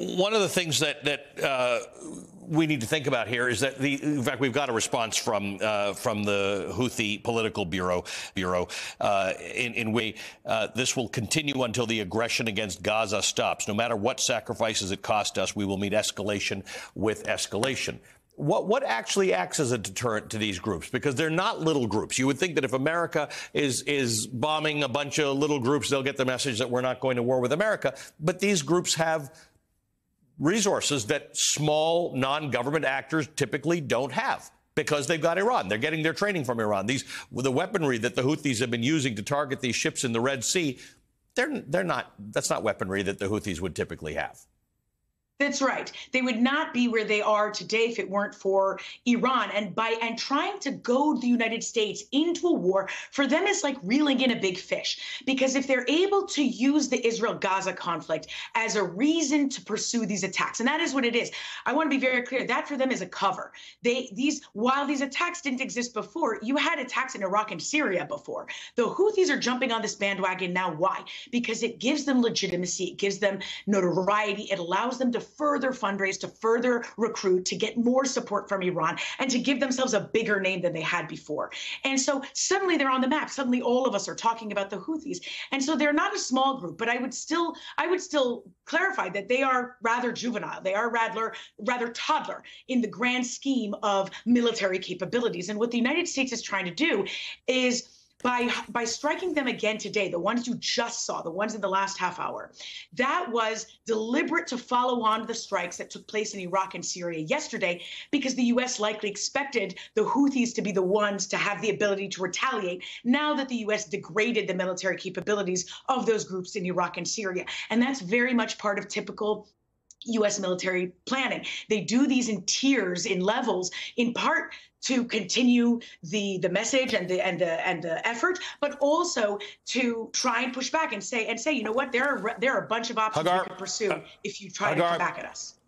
one of the things that we need to think about here is that in fact, we've got a response from the Houthi political bureau in which this will continue until the aggression against Gaza stops. No matter what sacrifices it cost us, we will meet escalation with escalation. What actually acts as a deterrent to these groups? Because they're not little groups. You would think that if America is bombing a bunch of little groups, they'll get the message that we're not going to war with America. But these groups have resources that small non-government actors typically don't have, because they've got Iran. They're getting their training from Iran. The weaponry that the Houthis have been using to target these ships in the Red Sea, that's not weaponry that the Houthis would typically have. That's right. They would not be where they are today if it weren't for Iran. And trying to goad the United States into a war for them is like reeling in a big fish, because if they're able to use the Israel-Gaza conflict as a reason to pursue these attacks, and that is what it is. I want to be very clear. That for them is a cover. While these attacks didn't exist before, you had attacks in Iraq and Syria before. The Houthis are jumping on this bandwagon now. Why? Because it gives them legitimacy. It gives them notoriety. It allows them to further fundraise, to further recruit, to get more support from Iran, and to give themselves a bigger name than they had before. And so suddenly they're on the map. Suddenly all of us are talking about the Houthis. And so they're not a small group, but I would still clarify that they are rather juvenile. They are rather toddler in the grand scheme of military capabilities. And what the United States is trying to do is, by striking them again today, the ones you just saw, the ones in the last half hour, that was deliberate to follow on the strikes that took place in Iraq and Syria yesterday, because the U.S. likely expected the Houthis to be the ones to have the ability to retaliate now that the U.S. degraded the military capabilities of those groups in Iraq and Syria. And that's very much part of typical U.S. military planning. They do these in tiers, in levels, in part to continue the message and the effort, but also to try and push back and say, you know what, there are a bunch of options we could pursue if you try to come back at us.